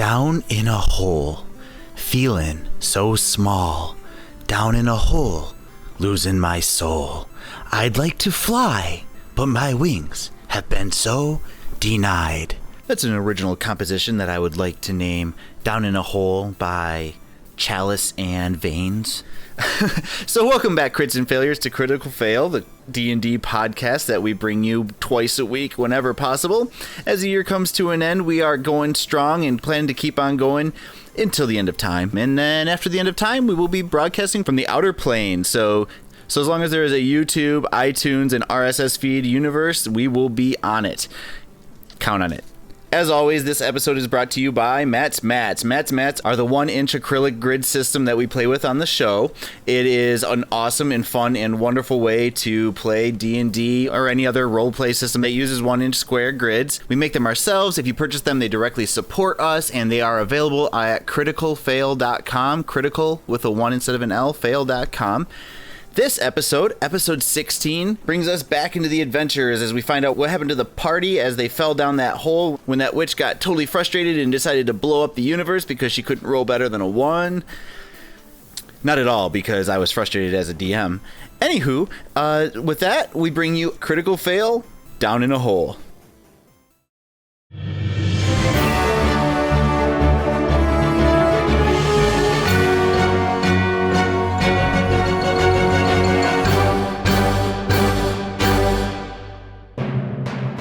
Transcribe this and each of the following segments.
Down in a hole, feeling so small. Down in a hole, losing my soul. I'd like to fly, but my wings have been so denied. That's an original composition that I would like to name Down in a Hole by Chalice and Veins. So welcome back, Crits and Failures, to Critical Fail, the D&D podcast that we bring you twice a week whenever possible. As the year comes to an end, we are going strong and plan to keep on going until the end of time. And then after the end of time, we will be broadcasting from the outer plane. So as long as there is a YouTube, iTunes, and RSS feed universe, we will be on it. Count on it. As always, this episode is brought to you by Matt's Mats. Matt's Mats are the 1-inch acrylic grid system that we play with on the show. It is an awesome and fun and wonderful way to play D&D or any other role-play system that uses 1-inch square grids. We make them ourselves. If you purchase them, they directly support us, and they are available at criticalfail.com. Critical with a 1 instead of an L, fail.com. This episode 16, brings us back into the adventures as we find out what happened to the party as they fell down that hole when that witch got totally frustrated and decided to blow up the universe because she couldn't roll better than a 1. Not at all, because I was frustrated as a DM. Anywho, with that, we bring you Critical Fail, Down in a Hole.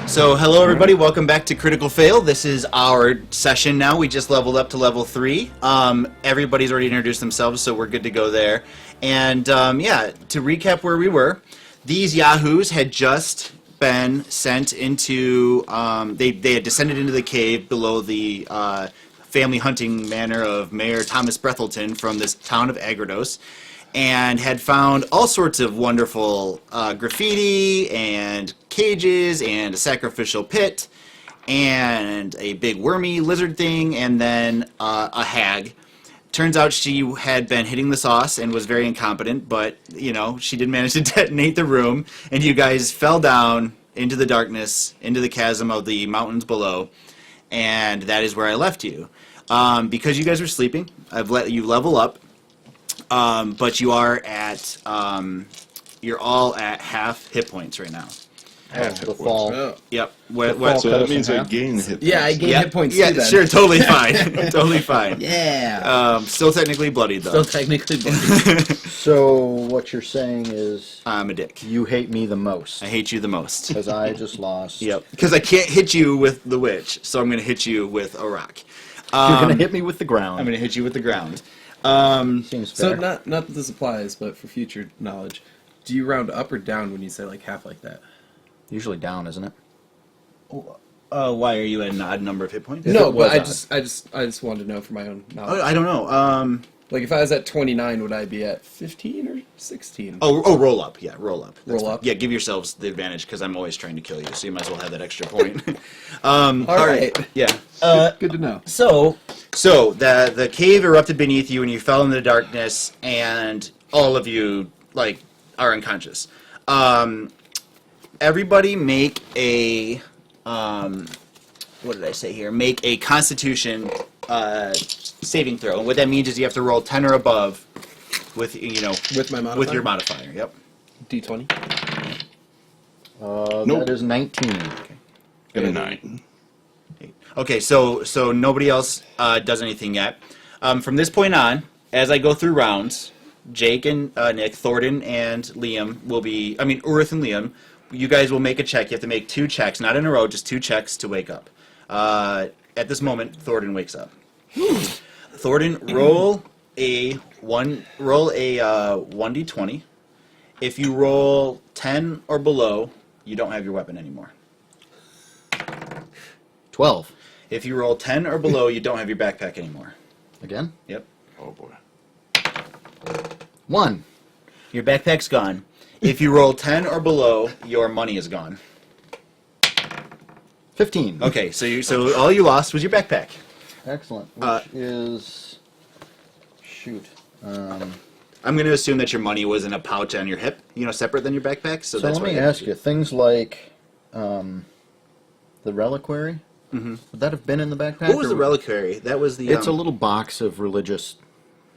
So, hello everybody, welcome back to Critical Fail. This is our session now. We just leveled up to level 3. Everybody's already introduced themselves, so we're good to go there. And yeah, to recap where we were, these yahoos had just been sent into, they had descended into the cave below the family hunting manor of Mayor Thomas Breathleton from this town of Agrados, and had found all sorts of wonderful graffiti and cages and a sacrificial pit and a big wormy lizard thing and then a hag. Turns out she had been hitting the sauce and was very incompetent, but, you know, she did manage to detonate the room, and you guys fell down into the darkness, into the chasm of the mountains below, and that is where I left you. Because you guys were sleeping, I've let you level up. But you are at, you're all at half hit points right now. The fall. Yeah. Yep. So that means I gain hit points. Yeah, I gain hit points yeah, too then. sure, totally fine. Totally fine. Yeah. Still technically bloodied, though. Still technically bloody. So what you're saying is I'm a dick. you hate me the most. I hate you the most. Because I just lost. Yep. Because I can't hit you with the witch, so I'm going to hit you with a rock. You're going to hit me with the ground. I'm going to hit you with the ground. Seems So fair. not that this applies, but for future knowledge, do you round up or down when you say like half like that? Usually down, isn't it? Why are you at an odd number of hit points? No, it but was I just wanted to know for my own knowledge. I don't know. Like if I was at 29, would I be at 15 or 16? Oh, roll up. Yeah, roll up. Roll up? Yeah, give yourselves the advantage because I'm always trying to kill you, so you might as well have that extra point. All right. Yeah. Good to know. So the cave erupted beneath you, and you fell into the darkness, and all of you are unconscious. Everybody make a what did I say here? Make a Constitution saving throw. And what that means is you have to roll 10 or above with With my modifier? with your modifier. Yep. D20. Nope. That is 19. Okay. Got a 9. Okay, so nobody else does anything yet. From this point on, as I go through rounds, Jake and Nick, Thordin and Liam Oorith and Liam, you guys will make a check. You have to make 2 checks, not in a row, just 2 checks to wake up. At this moment, Thordin wakes up. Thordin, roll a 1d20. If you roll 10 or below, you don't have your weapon anymore. 12. If you roll 10 or below, you don't have your backpack anymore. Again? Yep. Oh boy. 1. Your backpack's gone. If you roll 10 or below, your money is gone. 15. Okay, so all you lost was your backpack. Excellent. Which is... Shoot. I'm going to assume that your money was in a pouch on your hip, separate than your backpack. So that's let what me ask you, things like the reliquary, Would that have been in the backpack? What was the or- reliquary? That was the. It's a little box of religious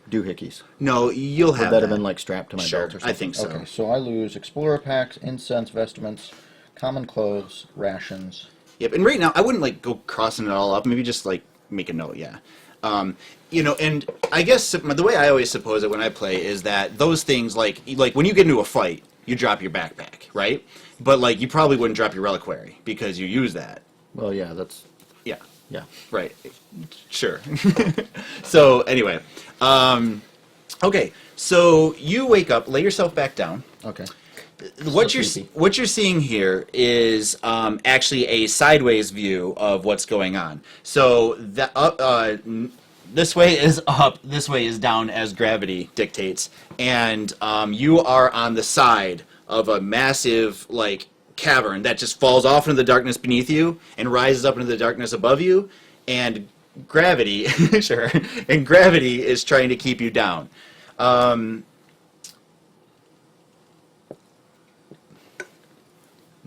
doohickeys. No, you'll Would have that have been like strapped to my Sure, belt or something? I think so. Okay, so I lose explorer packs, incense, vestments, common clothes, rations. Yep, and right now I wouldn't like go crossing it all up. Maybe just like make a note. Yeah. And I guess the way I always suppose it when I play is that those things like when you get into a fight, you drop your backpack, right? But like you probably wouldn't drop your reliquary because you use that. Well, yeah, that's Yeah. yeah. Right. Sure. So anyway, okay. So you wake up, lay yourself back down. Okay. What creepy. you're seeing here is actually a sideways view of what's going on. So this way is up, this way is down as gravity dictates, and you are on the side of a massive like cavern that just falls off into the darkness beneath you and rises up into the darkness above you, and gravity, sure, and gravity is trying to keep you down.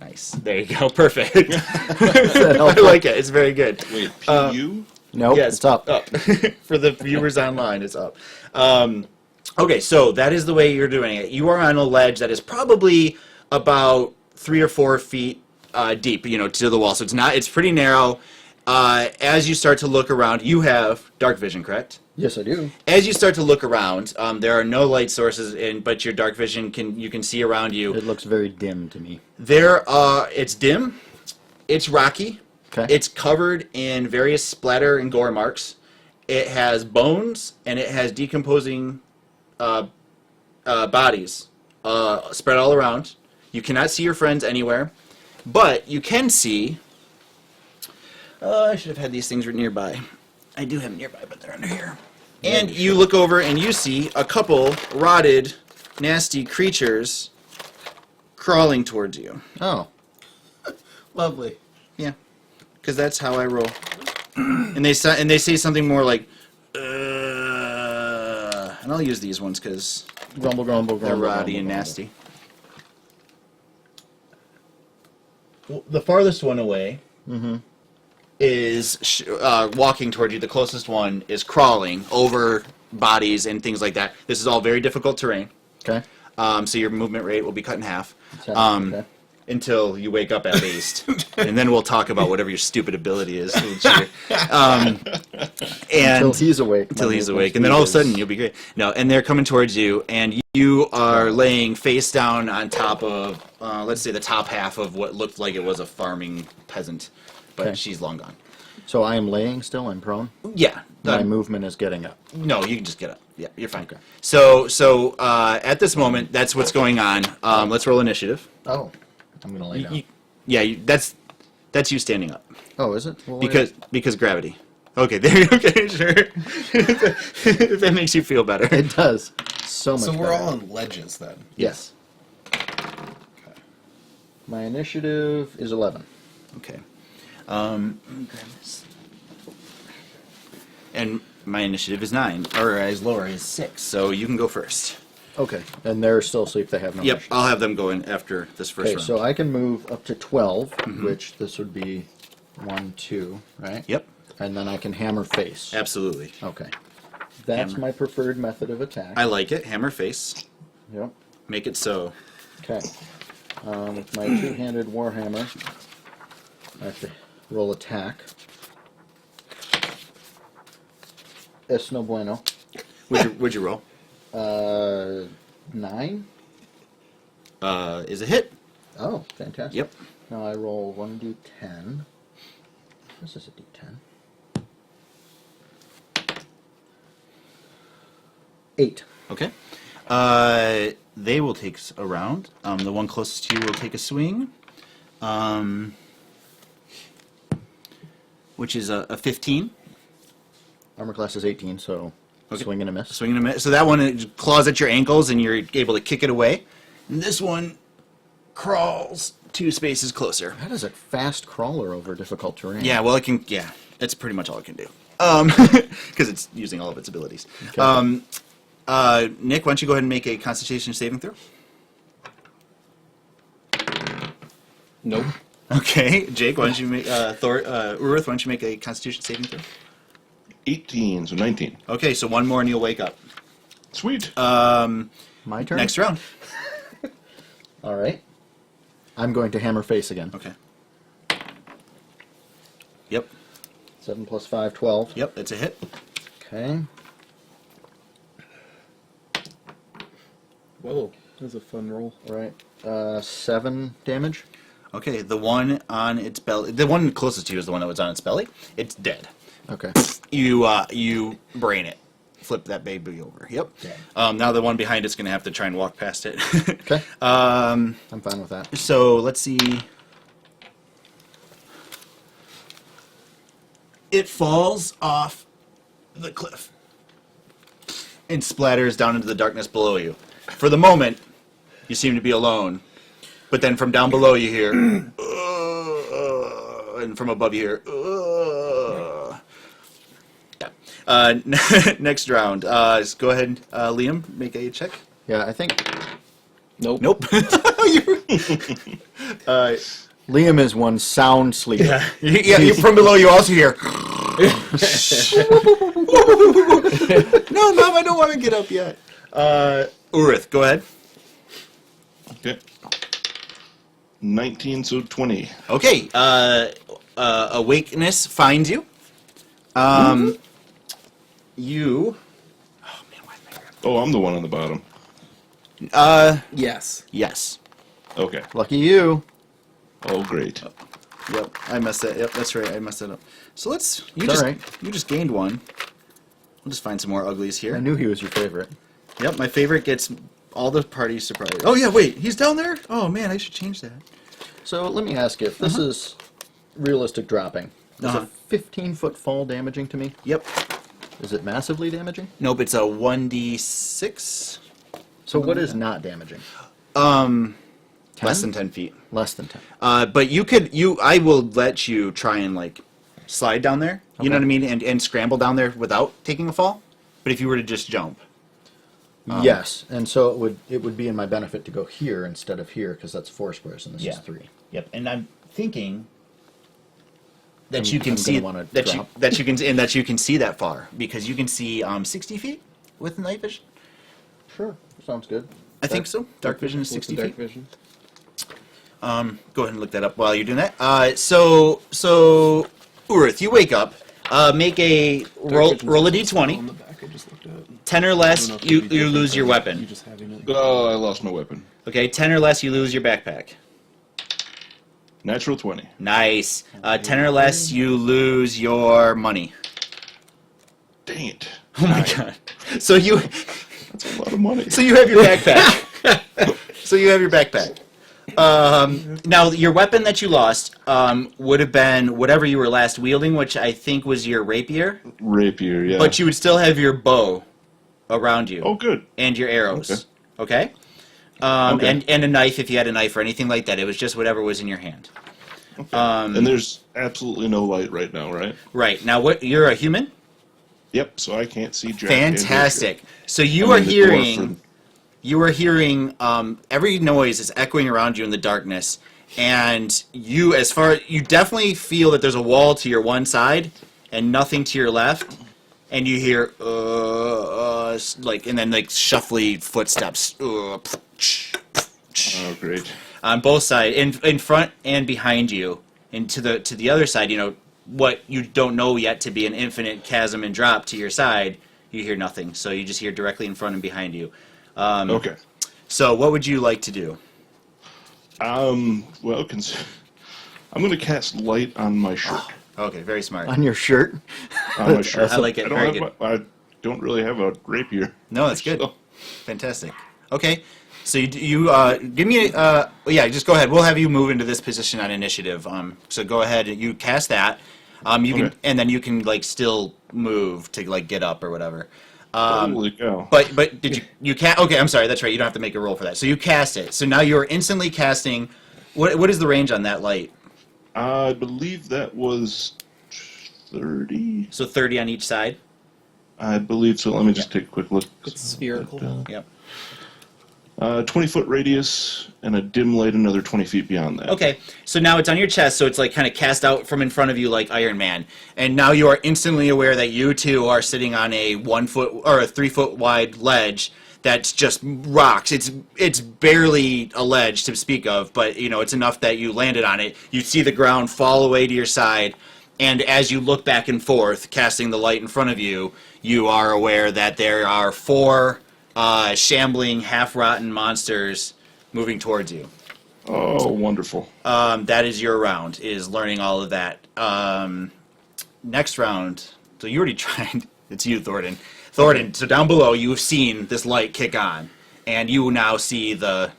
Nice. There you go. Perfect. I like it. It's very good. Wait, PU? Nope, Yes, it's up. For the viewers online, it's up. Okay, so that is the way you're doing it. You are on a ledge that is probably about 3 or 4 feet deep, to the wall. So it's pretty narrow. As you start to look around, you have dark vision, correct? Yes, I do. As you start to look around, there are no light sources, but your dark vision you can see around you. It looks very dim to me. It's dim, it's rocky, Okay. it's covered in various splatter and gore marks. It has bones and it has decomposing bodies spread all around. You cannot see your friends anywhere, but you can see. I should have had these things nearby. I do have them nearby, but they're under here. And you look over and you see a couple rotted, nasty creatures crawling towards you. Oh, Lovely. Yeah, because that's how I roll. And they say something more like, and I'll use these ones because grumble, grumble, grumble. they're rotty grumble, and grumble. nasty. Well, the farthest one away is walking toward you. The closest one is crawling over bodies and things like that. This is all very difficult terrain. Okay. So your movement rate will be cut in half. Okay. Until you wake up at least, and then we'll talk about whatever your stupid ability is. Until he's awake. Until My he's movement awake, and then all of a speed sudden you'll be great. No, and they're coming towards you, and you are laying face down on top of, let's say, the top half of what looked like it was a farming peasant, but Okay. she's long gone. So I am laying still. I'm prone. Yeah. My movement is getting up. No, you can just get up. Yeah, you're fine. Okay. So at this moment, that's what's going on. Let's roll initiative. Oh, I'm gonna lay down. That's you standing up. Oh, is it? Well, Because gravity. Okay, there. Okay, sure. If that makes you feel better. it does so much. So we're better. all on ledges then. Yes. My initiative is 11. Okay. Let me grab this. And my initiative is 9, or as lower as 6. So you can go first. Okay, and they're still asleep. They have no. Yep, initiative. I'll have them go in after this first Okay, round. so I can move up to 12, which this would be 1, 2, right? Yep, And then I can hammer face. absolutely. Okay. That's Hammer. my preferred method of attack. I like it. Hammer face. Yep. Make it so. Okay. With my two-handed warhammer, I have to roll attack. Es no bueno. Would you roll? 9? Is a hit. Oh, fantastic. Yep. Now I roll 1d10. This is a d10. 8. Okay. They will take a round. The one closest to you will take a swing. Which is a 15. Armor class is 18, so Okay. swing and a miss. Swing and a miss. So that one claws at your ankles and you're able to kick it away. And this one crawls 2 spaces closer. That is a fast crawler over difficult terrain. Yeah, well, it can. Yeah, that's pretty much all it can do. Because it's using all of its abilities. Okay. Nick, why don't you go ahead and make a Constitution saving throw? Nope. Okay, Jake, why don't you make Oorith, why don't you make a Constitution saving throw? 18, so 19. Okay, so one more and you'll wake up. Sweet. My turn? Next round. All right. I'm going to hammer face again. Okay. Yep. 7 plus 5, 12. Yep, that's a hit. Okay. Whoa, that was a fun roll. All right. 7 damage. Okay, the one on its belly, the one closest to you is the one that was on its belly. It's dead. Okay. You brain it. Flip that baby over. Yep. Okay. Now the one behind it's going to have to try and walk past it. Okay. I'm fine with that. So let's see. It falls off the cliff and splatters down into the darkness below you. For the moment, you seem to be alone. But then from down below you hear, and from above you hear, yeah. Next round. Just go ahead, Liam, make a check. Yeah, I think Nope. Nope. Liam is one sound sleeper. Yeah, from below you also hear. No, Mom, I don't want to get up yet. Oorith, go ahead. Okay. 19, so 20. Okay. Awakeness finds you. You. Oh man, why am Oh, I'm the one on the bottom. Yes. Yes. Okay. Lucky you. Oh, great. Yep. I messed that. Yep, that's right. I messed that up. So let's. It's all right. You just gained one. We'll just find some more uglies here. I knew he was your favorite. Yep, my favorite gets all the parties surprised. Oh yeah, wait, he's down there? Oh man, I should change that. So let me ask you, if this is realistic dropping, is Uh-huh. a 15-foot fall damaging to me? Yep. Is it massively damaging? Nope, it's a 1d6. So what is not damaging? Less than 10 feet. Less than 10. But I will let you try and like slide down there. You know Okay. what I mean? And scramble down there without taking a fall. But if you were to just jump. Yes, and so it would be in my benefit to go here instead of here because that's 4 squares and this is 3. Yep. And I'm thinking that I'm- you can I'm see gonna wanna that drop. you can see that far because you can see 60 feet with night vision. Sure, sounds good. I think so. Dark vision is What's 60 the dark feet. vision? Go ahead and look that up while you're doing that. So Oorith, you wake up. Make a roll a On d20. the back, I just looked at. 10 or I less, don't know if you it'd be different lose your for weapon. You just having it. Oh, I lost my weapon. Okay, 10 or less, you lose your backpack. Natural 20. Nice. 10 or less, you lose your money. Dang it. Oh my god. So you That's a lot of money. so you have your backpack. So you have your backpack. Now your weapon that you lost would have been whatever you were last wielding, which I think was your rapier. Rapier, yeah. But you would still have your bow around you. Oh, good. And your arrows. Okay. Okay? Okay. And a knife if you had a knife or anything like that. It was just whatever was in your hand. And there's absolutely no light right now, right? Right. Now you're a human? Yep, so I can't see Jack. Fantastic. So you I'm are in the hearing dwarf every noise is echoing around you in the darkness, and you definitely feel that there's a wall to your one side and nothing to your left, and you hear and then shuffly footsteps Oh, great. on both sides, in front and behind you, and to the other side. You know what you don't know yet to be an infinite chasm and drop to your side. You hear nothing, so you just hear directly in front and behind you. Okay. So what would you like to do? Well, I'm going to cast light on my shirt. Okay, very smart. On your shirt? On my shirt. I like it. Very good. I don't really have a rapier. No, that's good. So- Fantastic. Okay, so you give me just go ahead. We'll have you move into this position on initiative. So go ahead and you cast that. You can Okay. and then you can still move to get up or whatever. Holy cow. But did you cast? Okay, I'm sorry. That's right. You don't have to make a roll for that. So you cast it. So now you're instantly casting. What is the range on that light? I believe that was 30. So 30 on each side. I believe so. Let me just take a quick look. It's spherical. Yep. 20-foot radius and a dim light another 20 feet beyond that. Okay, so now it's on your chest, so it's like kind of cast out from in front of you like Iron Man. And now you are instantly aware that you two are sitting on a 1 foot or a 3 foot wide ledge that's just rocks. It's barely a ledge to speak of, but you know, it's enough that you landed on it. You see the ground fall away to your side, and as you look back and forth, casting the light in front of you, you are aware that there are 4 shambling, half-rotten monsters moving towards you. Oh, wonderful. That is your round, is learning all of that. Next round, so you already tried. It's you, Thordin. Thordin, so down below, you've seen this light kick on, and you now see the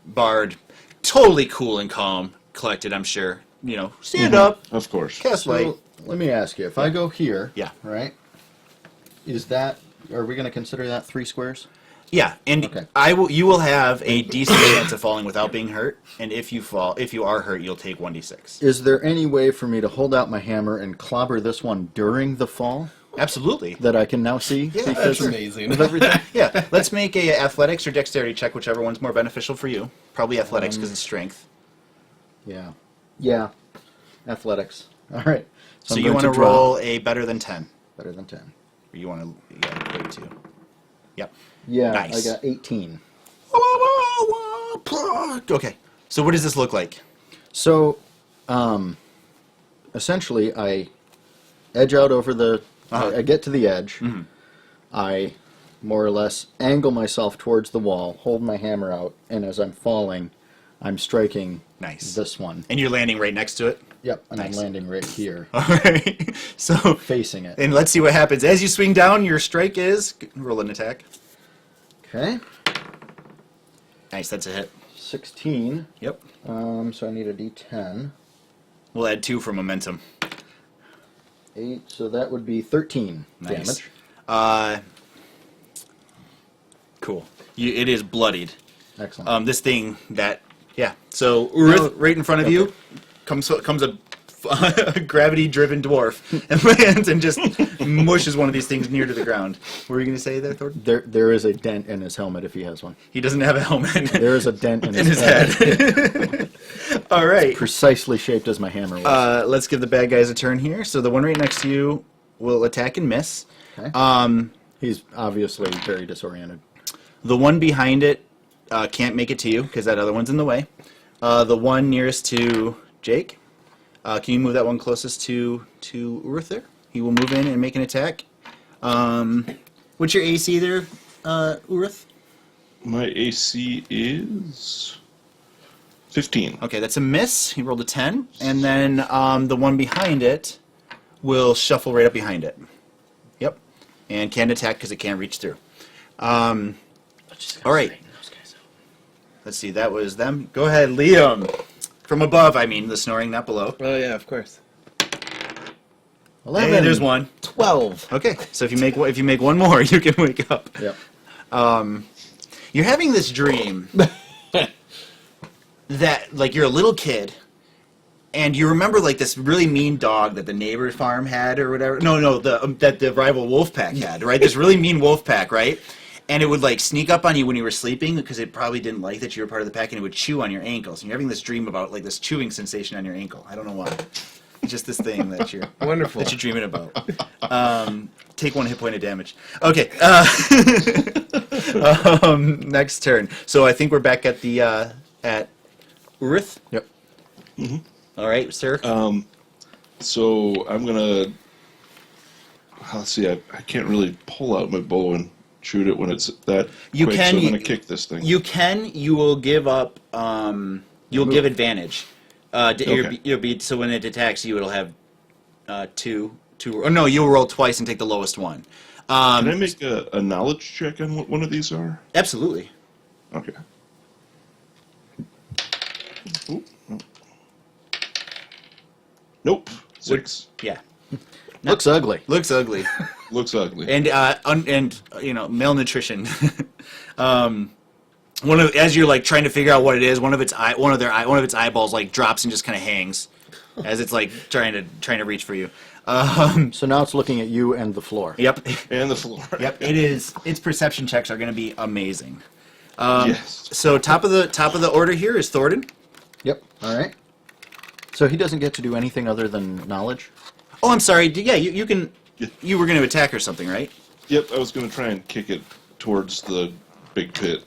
bard totally cool and calm, collected, I'm sure. You know, stand up, Of course. cast light. So, let me ask you, if I go here, Yeah. right, is that, are we going to consider that 3 squares? Yeah, and Okay. you will have a decent chance of falling without being hurt, and if you are hurt, you'll take 1d6. Is there any way for me to hold out my hammer and clobber this one during the fall Absolutely. that I can now see? Yeah, because That's amazing. of everything? Yeah, let's make a athletics or dexterity check, whichever one's more beneficial for you. Probably athletics because it's strength. Yeah. Yeah. Athletics. All right. So I'm you going want to draw. roll a better than 10. Better than 10. Or you want to play 2. Yep. Yeah, Nice. I got 18. Okay. So what does this look like? So, essentially, I edge out over the... I get to the edge. Mm-hmm. I more or less angle myself towards the wall, hold my hammer out, and as I'm falling, I'm striking Nice. this one. And you're landing right next to it? Yep, and Nice. I'm landing right here, All right. So, facing it. and let's see what happens. As you swing down, your strike is... Roll an attack. Okay. Nice, that's a hit. 16. Yep. So I need a d10. We'll add 2 for momentum. 8, so that would be 13 Nice. damage. Cool. It is bloodied. Excellent. This thing that... Yeah. So, Oorith, right in front of you, comes a gravity-driven dwarf and lands and just mushes one of these things near to the ground. What were you going to say there, Thord? There is a dent in his helmet if he has one. He doesn't have a helmet There is a dent in in his, his head. All right. Precisely shaped as my hammer was. Let's give the bad guys a turn here. So the one right next to you will attack and miss. Okay. He's obviously very disoriented. The one behind it can't make it to you because that other one's in the way. The one nearest to Jake, can you move that one closest to Oorith there? He will move in and make an attack. What's your AC there, Oorith? My AC is 15. Okay, that's a miss. He rolled a 10. And then the one behind it will shuffle right up behind it. Yep. And can't attack because it can't reach through. All right. Let's see, that was them. Go ahead, Liam. From above, I mean, the snoring, not below. Oh yeah, of course. 11. Hey, there's one. 12. Okay, so if you make one more, you can wake up. Yep. You're having this dream that, like, you're a little kid, and you remember, like, this really mean dog that the neighbor's farm had or whatever. No, that the rival wolf pack had, right? This really mean wolf pack, right? And it would, like, sneak up on you when you were sleeping because it probably didn't like that you were part of the pack, and it would chew on your ankles. And you're having this dream about, like, this chewing sensation on your ankle. I don't know why. It's just this thing that you're Wonderful. that you're dreaming about. Take 1 hit point of damage. Okay. Next turn. So I think we're back at the at Oorith. Yep. All right, sir. So I'm gonna. Let's see. I can't really pull out my bow and shoot it when it's that You quick. can- So I'm gonna kick this thing. You will give up. You'll give advantage. Okay. You'll be so when it attacks you, it'll have 2. Or no, you'll roll twice and take the lowest one. Can I make a knowledge check on what one of these are? Absolutely. Okay. Ooh, no. Nope. 6. Yeah. Looks ugly. Looks ugly. Looks ugly. And you know, malnutrition. As you're like trying to figure out what it is, one of its eyeballs like drops and just kind of hangs as it's like trying to reach for you. So now it's looking at you and the floor. Yep. And the floor. Yep. It is. Its perception checks are going to be amazing. Yes. So top of the order here is Thordin. Yep. All right. So he doesn't get to do anything other than knowledge? Oh, I'm sorry. Yeah, you can. Yeah. You were going to attack or something, right? Yep, I was going to try and kick it towards the big pit.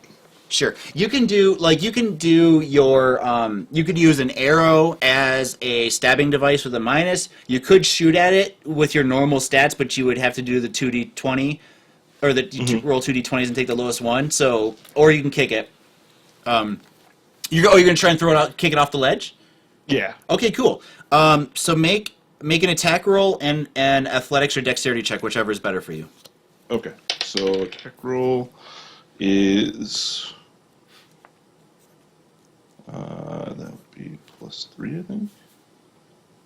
Sure. You can do your you could use an arrow as a stabbing device with a minus. You could shoot at it with your normal stats, but you would have to do the 2d20 or roll 2d20s and take the lowest one. So, or you can kick it. You're going to try and throw it out, kick it off the ledge? Yeah. Okay, cool. So make an attack roll and an athletics or dexterity check, whichever is better for you. Okay, so attack roll is... that would be +3, I think.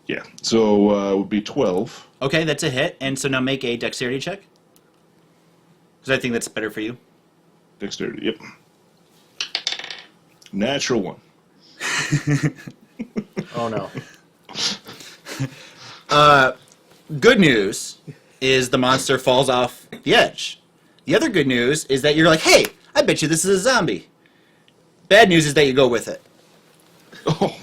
Yeah, so it would be 12. Okay, that's a hit. And so now make a dexterity check. Because I think that's better for you. Dexterity, yep. Natural 1. Oh, no. Good news is the monster falls off the edge. The other good news is that you're like, hey, I bet you this is a zombie. Bad news is that you go with it. Oh.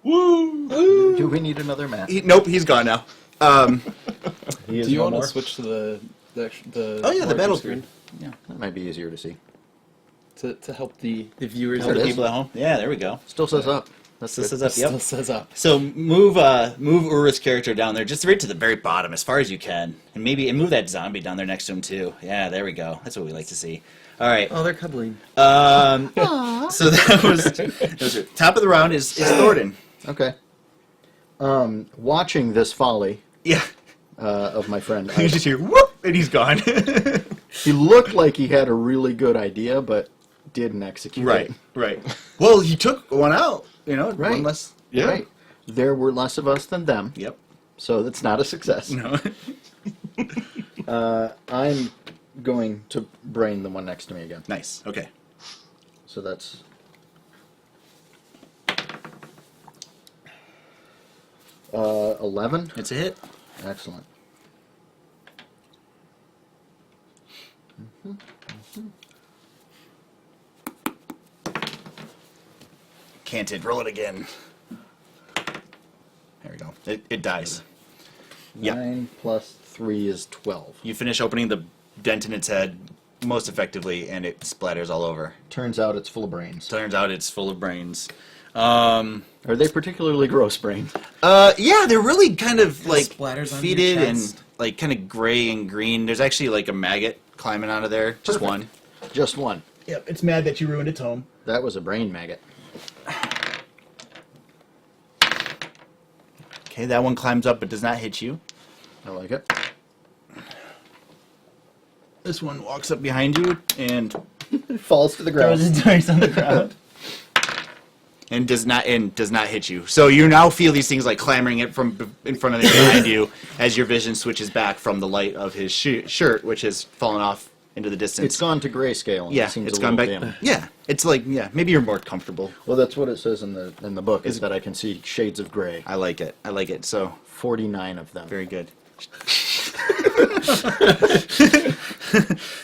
Woo! Do we need another map? Nope, he's gone now. He is Do you no want more? to switch to the Oh, yeah, the larger battle screen. Yeah, that might be easier to see. to help the viewers? For There the it is. people at home. Yeah, there we go. Still says up. That's This good. is up. Still Yep. says up. So move Oorith's character down there, just right to the very bottom, as far as you can, and move that zombie down there next to him too. Yeah, there we go. That's what we like to see. All right. Oh, they're cuddling. So that was it. Top of the round is Thordin. Okay. Watching this folly Yeah. of my friend, You just hear whoop, and he's gone. he looked like he had a really good idea, but didn't execute it. Right. Well, he took one out. One Right. less. Yeah. Right. There were less of us than them, Yep. so that's not a success. No. I'm going to brain the one next to me again. Nice. Okay. So that's 11. It's a hit. Excellent. Canted. Roll it again. There we go. It dies. Yep. 9 plus 3 is 12. You finish opening the dent in its head most effectively, and it splatters all over. Turns out it's full of brains. Turns out it's full of brains. Are they particularly gross brains? Yeah, they're really kind of like splatters on fetid your and chest. like kind of gray and green. There's actually like a maggot climbing out of there. Just one. Just one. Yep, it's mad that you ruined its home. That was a brain maggot. Okay, that one climbs up but does not hit you. I like it. This one walks up behind you and It falls to the ground. throws its dice on the ground. And does not hit you. So you now feel these things like clamoring it from in front of you, behind you, as your vision switches back from the light of his shirt, which has fallen off into the distance. It's gone to grayscale. And Yeah, it seems it's a gone back. little dim. Yeah, it's like maybe you're more comfortable. Well, that's what it says in the book. Is that I can see shades of gray. I like it. So 49 of them. very good.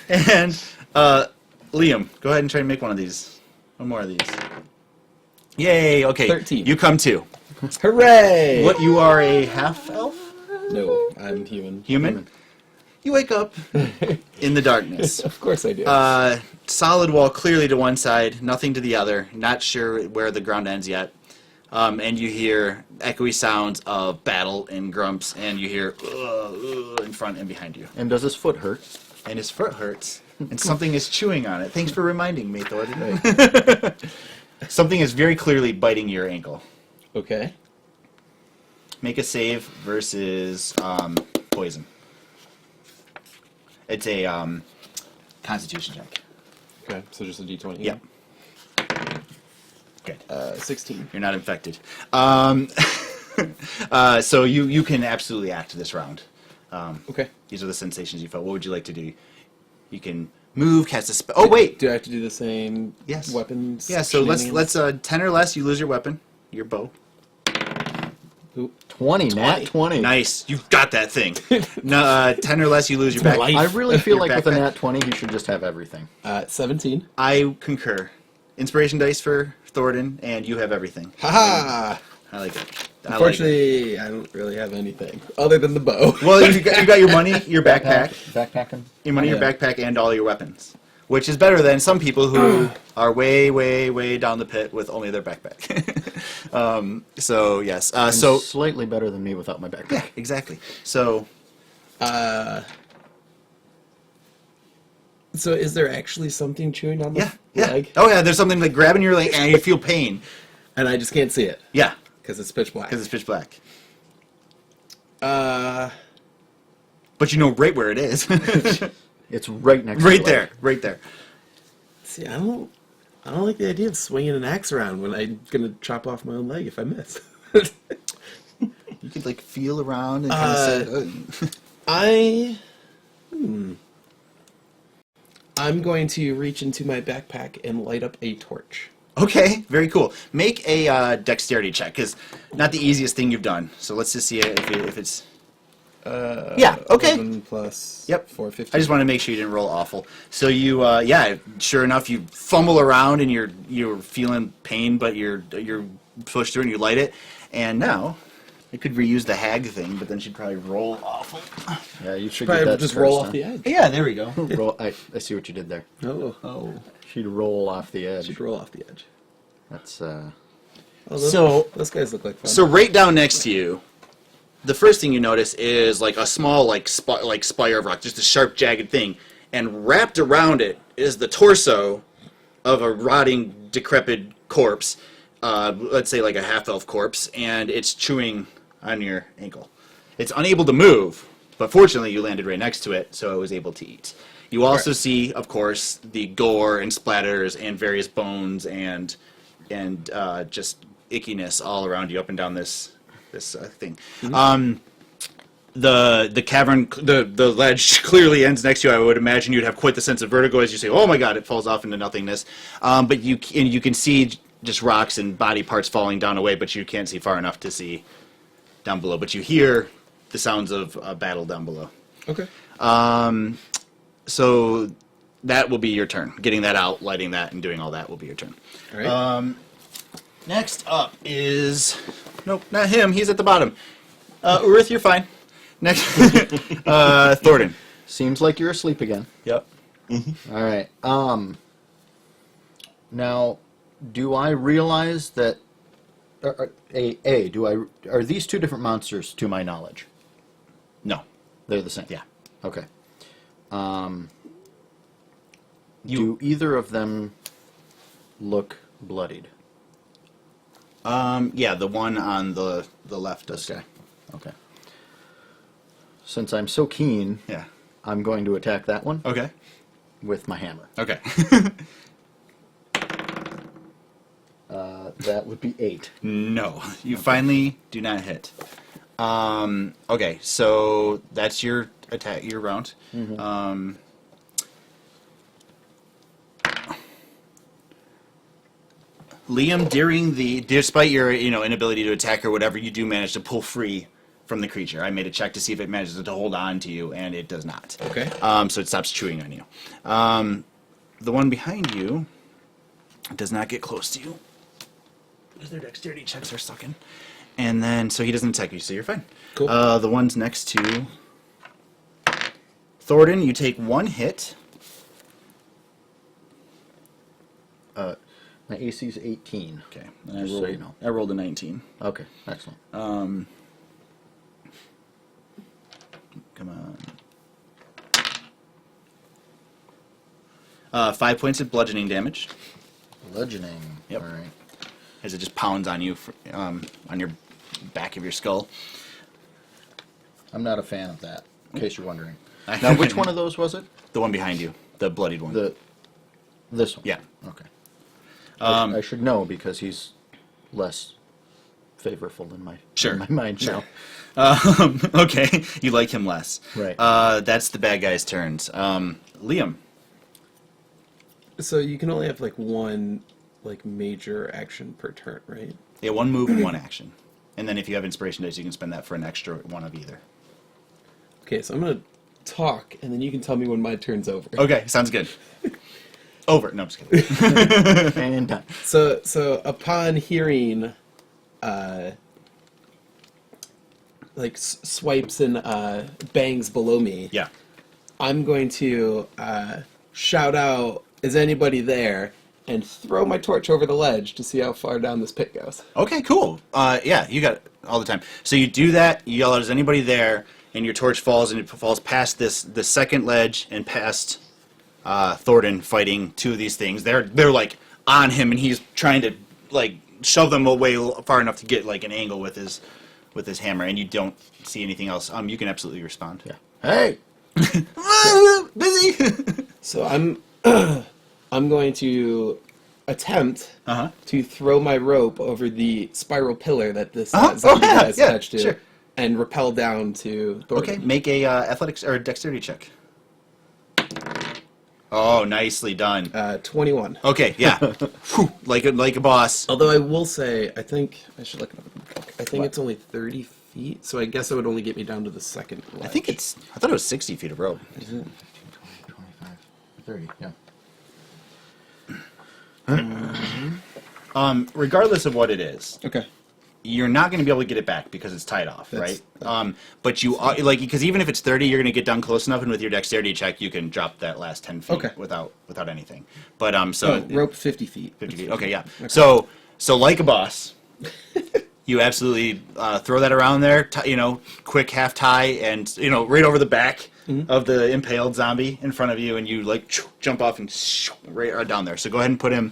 And Liam, go ahead and try and make one of these. One more of these. Yay! Okay, 13. You come too. Hooray! What? You are a half elf? No, I'm human. Human? You wake up in the darkness. Of course I do. Solid wall clearly to one side, nothing to the other. Not sure where the ground ends yet. And you hear echoey sounds of battle and grumps, and you hear in front and behind you. And does his foot hurt? And his foot hurts, and something is chewing on it. Thanks for reminding me, Thordin. Something is very clearly biting your ankle. Okay. Make a save versus poison. It's a Constitution check. Okay, so just a D20. Yep. Good. 16. You're not infected. So you can absolutely act this round. Okay. These are the sensations you felt. What would you like to do? You can move, cast a spell. Oh wait. Do I have to do the same Yes. weapons? Yeah. So let's shenanigans? 10 or less. You lose your weapon, your bow. Ooh. 20, nat 20. Nice. You've got that thing. No, 10 or less, you lose your back. life. I really feel Your like with a backpack. nat 20, he should just have everything. 17. I concur. Inspiration dice for Thordin, and you have everything. Haha! I like it. I like it. Unfortunately, I don't really have anything other than the bow. Well, you got your money, your backpack, Backpacking. your money, your Yeah. backpack, and all your weapons, which is better than some people who are way, way, way down the pit with only their backpack. So yes, so Slightly better than me without my backpack. yeah, exactly. So So is there actually something chewing on the yeah. leg? Oh yeah, there's something like grabbing your leg and you feel pain. And I just can't see it Yeah, because it's pitch black. because it's pitch black. Uh, But you know right where it is. It's right next to Right the leg. there, right there. see, I don't like the idea of swinging an axe around when I'm gonna chop off my own leg if I miss. You could like feel around and kind of I'm going to reach into my backpack and light up a torch. Okay, very cool. Make a dexterity check, because not the easiest thing you've done. So let's just see if it's... yeah, okay. 11 plus Yep. 450. I just want to make sure you didn't roll awful. So you, sure enough, you fumble around and you're feeling pain, but you're pushed through and you light it. And now, I could reuse the hag thing, but then she'd probably roll awful. Yeah, you should Probably get that just first, roll huh? off the edge. Yeah, there we go. Roll, I see what you did there. Oh, She'd roll off the edge. should roll off the edge. That's Oh, those, So- those guys look like fun. So right down next to you, the first thing you notice is like a small like spire of rock, just a sharp, jagged thing, and wrapped around it is the torso of a rotting, decrepit corpse. Let's say like a half-elf corpse, and it's chewing on your ankle. It's unable to move, but fortunately you landed right next to it, so it was able to eat. You also see, of course, the gore and splatters and various bones and just ickiness all around you up and down this thing. The cavern, the ledge clearly ends next to you. I would imagine you'd have quite the sense of vertigo as you say, "Oh my God!" It falls off into nothingness. But you can see just rocks and body parts falling down away, but you can't see far enough to see down below. But you hear the sounds of battle down below. Okay. So that will be your turn. Getting that out, lighting that, and doing all that will be your turn. All right. Next up is... Nope, not him. He's at the bottom. Oorith, you're fine. Next, Thordin. seems like you're asleep again. Yep. All right. Now, do I realize that? Are these two different monsters to my knowledge? No. They're the same. Yeah. Okay. Do either of them look bloodied? Yeah, the one on the left does. Okay. Okay. Since I'm so keen, Yeah. I'm going to attack that one Okay. with my hammer. Okay. That would be 8. No. You finally do not hit. Okay, so that's your attack, your round. Liam, despite your inability to attack or whatever, you do manage to pull free from the creature. I made a check to see if it manages to hold on to you, and it does not. Okay. So it stops chewing on you. The one behind you does not get close to you because their dexterity checks are sucking. And then, so he doesn't attack you, so you're fine. Cool. The ones next to Thordin, you take 1 hit. My AC is 18. Okay. And Just so you know. I rolled a 19. Okay, excellent. Come on. 5 points of bludgeoning damage Bludgeoning. Yep. All right. as it just pounds on you on your back of your skull. I'm not a fan of that, in case you're wondering. Now, which one of those was it? The one behind you, the bloodied one. This one? Yeah. Okay. I should know because he's less favorable in my, Sure. in my mind Sure. now. Okay, you like him less. Right. That's the bad guy's turns. Liam. So you can only have like one like major action per turn, right? Yeah, 1 move and 1 action. And then if you have inspiration dice, you can spend that for an extra one of either. Okay, so I'm gonna talk, and then you can tell me when my turn's over. Okay, sounds good. Over. No, I'm just kidding. And done. So upon hearing, swipes and bangs below me, Yeah. I'm going to shout out, "Is anybody there?" and throw my torch over the ledge to see how far down this pit goes. Okay, cool. Yeah, you got it all the time. So you do that, you yell out, "Is anybody there?" And your torch falls, and it falls past the second ledge and past Thordin fighting two of these things. They're like on him, and he's trying to like shove them away far enough to get like an angle with his hammer, and you don't see anything else. You can absolutely respond. Yeah. Hey! Busy. So I'm I'm going to attempt Uh-huh. to throw my rope over the spiral pillar that this Uh-huh. zombie Oh, yeah, guy's yeah, attached to, sure. and rappel down to Thordin. Okay, make a athletics or dexterity check. Oh, nicely done. 21. Okay, yeah. Whew, like a boss. Although I will say, I think I should look it up in the book. I think it's only 30 feet, so I guess it would only get me down to the second ledge. I thought it was 60 feet of rope. 15, 20, 25, 30, yeah. Regardless of what it is, Okay. you're not going to be able to get it back because it's tied off, That's- right? But you are because even if it's 30, you're going to get down close enough, and with your dexterity check, you can drop that last 10 feet Okay. without anything. But so rope 50 feet. 50 feet. Okay, yeah. So like a boss, you absolutely throw that around there. Quick half tie, and right over the back of the impaled zombie in front of you, and you like jump off and right down there. So go ahead and put him,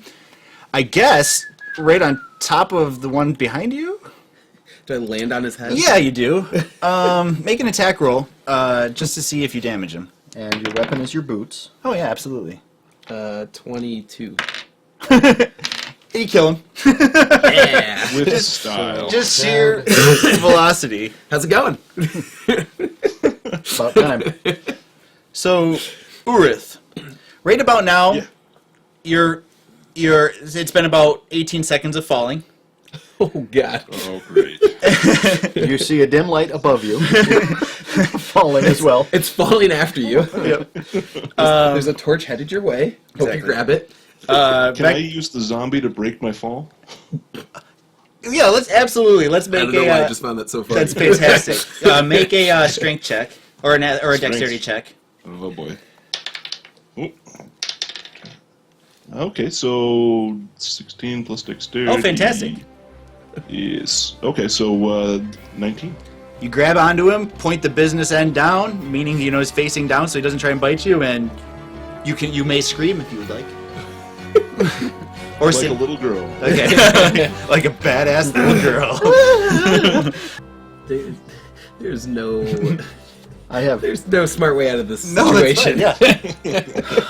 I guess, right on top of the one behind you. Do I land on his head? Yeah, you do. Make an attack roll just to see if you damage him. And your weapon is your boots. Oh yeah, absolutely. 22. You kill him. Yeah. With style. Just sheer velocity. How's it going? About time. So, Oorith, right about now, Yeah. it's been about 18 seconds of falling. Oh, God. Oh, great. You see a dim light above you. Falling as well. It's falling after you. Yep. There's a torch headed your way. Hope Exactly. you grab it. Can I use the zombie to break my fall? Yeah, let's I make don't know why I a. just found that so funny. That's fantastic. Make a strength check or a dexterity check. Oh, boy. Oh. Okay, so 16 plus dexterity. Oh, fantastic. Yes. Okay, so 19. You grab onto him, point the business end down, meaning he's facing down, so he doesn't try and bite you, and you may scream if you would like. Or Like sit. a little girl. Okay. Like a badass little girl. There's no there's no smart way out of this No, that's situation. fine, yeah.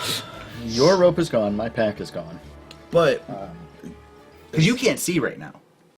Your rope is gone. My pack is gone. But Because you can't see right now.